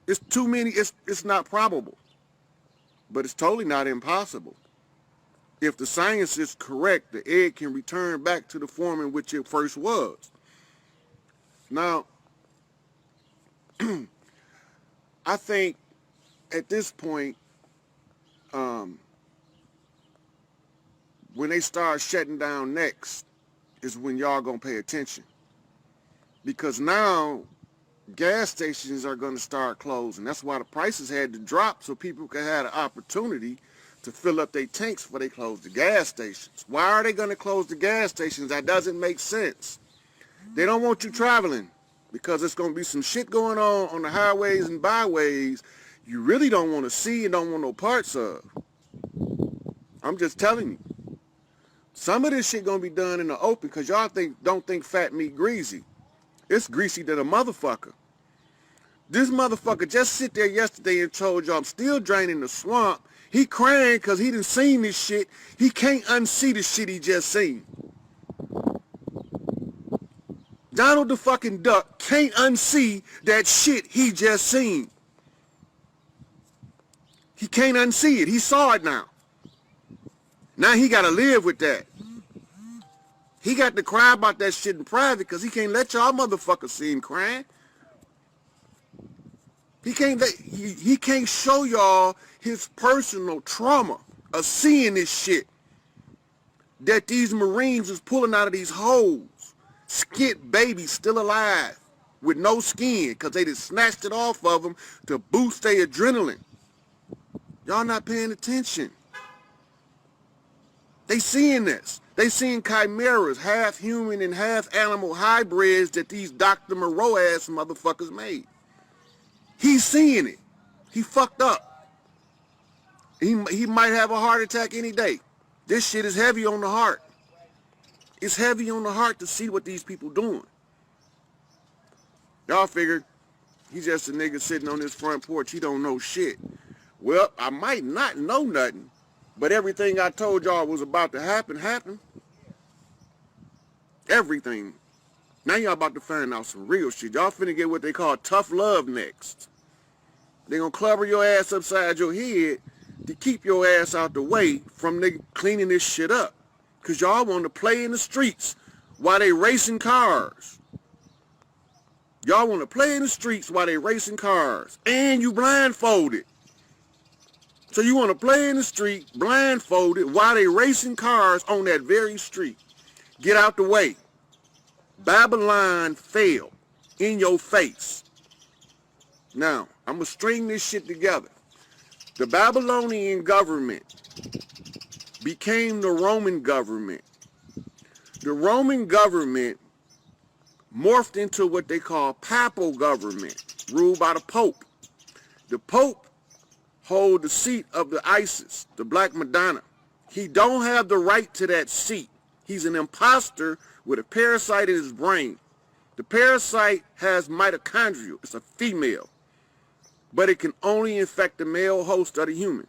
It's too many. It's not probable, but it's totally not impossible. If the science is correct, the egg can return back to the form in which it first was. Now, I think at this point, um, when they start shutting down next, is when y'all gonna pay attention. Because now gas stations are gonna start closing. That's why the prices had to drop so people could have the opportunity to fill up their tanks before they close the gas stations. Why are they gonna close the gas stations? That doesn't make sense. They don't want you traveling because it's gonna be some shit going on the highways and byways you really don't want to see and don't want no parts of. I'm just telling you. Some of this shit gonna be done in the open because y'all don't think fat meat greasy. It's greasy than a motherfucker. This motherfucker just sit there yesterday and told y'all I'm still draining the swamp. He crying because he done seen this shit. He can't unsee the shit he just seen. Donald the fucking Duck can't unsee that shit he just seen. He can't unsee it. He saw it now. Now he gotta live with that. He got to cry about that shit in private because he can't let y'all motherfuckers see him crying. He can't show y'all his personal trauma of seeing this shit that these Marines was pulling out of these holes. Skit babies still alive with no skin because they just snatched it off of them to boost their adrenaline. Y'all not paying attention. They seeing this. They seeing chimeras, half human and half animal hybrids that these Dr. Moreau ass motherfuckers made. He's seeing it. He fucked up. He might have a heart attack any day. This shit is heavy on the heart. It's heavy on the heart to see what these people doing. Y'all figured he's just a nigga sitting on his front porch. He don't know shit. Well, I might not know nothing, but everything I told y'all was about to happen, happened. Everything. Now y'all about to find out some real shit. Y'all finna get what they call tough love next. They gonna clubber your ass upside your head to keep your ass out the way from nigga cleaning this shit up. Cause y'all want to play in the streets while they racing cars. Y'all want to play in the streets while they racing cars. And you blindfolded. So you want to play in the street blindfolded while they racing cars on that very street. Get out the way. Babylon fell in your face. Now, I'm going to string this shit together. The Babylonian government became the Roman government. The Roman government morphed into what they call papal government, ruled by the Pope. The Pope hold the seat of the Isis, the Black Madonna. He don't have the right to that seat. He's an imposter with a parasite in his brain. The parasite has mitochondria. It's a female. But it can only infect the male host of the human.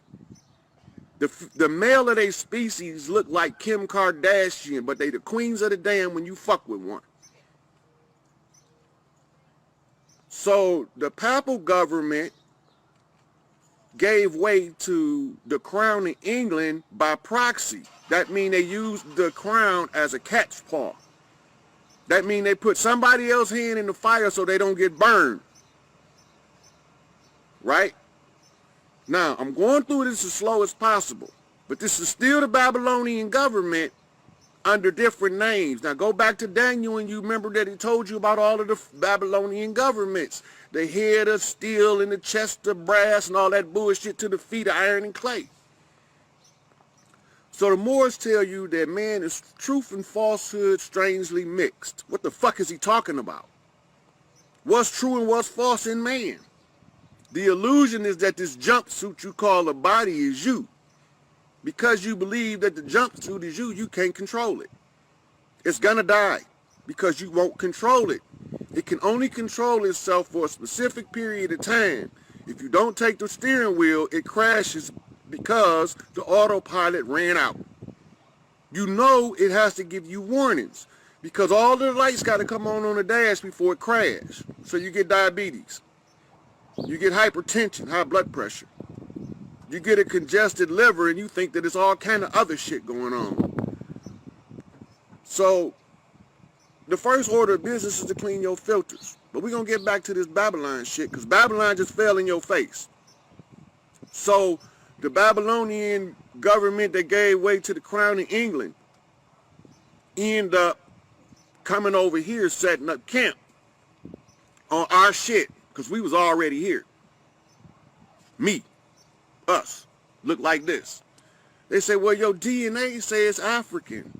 The male of their species look like Kim Kardashian, but they the queens of the damn when you fuck with one. So the papal government gave way to the crown in England by proxy. That means they used the crown as a cat's paw. That means they put somebody else's hand in the fire so they don't get burned. Right? Now, I'm going through this as slow as possible, but this is still the Babylonian government under different names. Now, go back to Daniel and you remember that he told you about all of the Babylonian governments. The head of steel and the chest of brass and all that bullshit to the feet of iron and clay. So the Moors tell you that man is truth and falsehood strangely mixed. What the fuck is he talking about? What's true and what's false in man? The illusion is that this jumpsuit you call a body is you. Because you believe that the jumpsuit is you, you can't control it. It's gonna die because you won't control it. It can only control itself for a specific period of time. If you don't take the steering wheel, it crashes because the autopilot ran out. You know it has to give you warnings because all the lights got to come on the dash before it crashes. So you get diabetes. You get hypertension, high blood pressure. You get a congested liver and you think that it's all kind of other shit going on. So the first order of business is to clean your filters. But we're going to get back to this Babylon shit, because Babylon just fell in your face. So the Babylonian government that gave way to the crown in England end up coming over here, setting up camp on our shit, because we was already here. Me, us, look like this. They say, well, your DNA says African.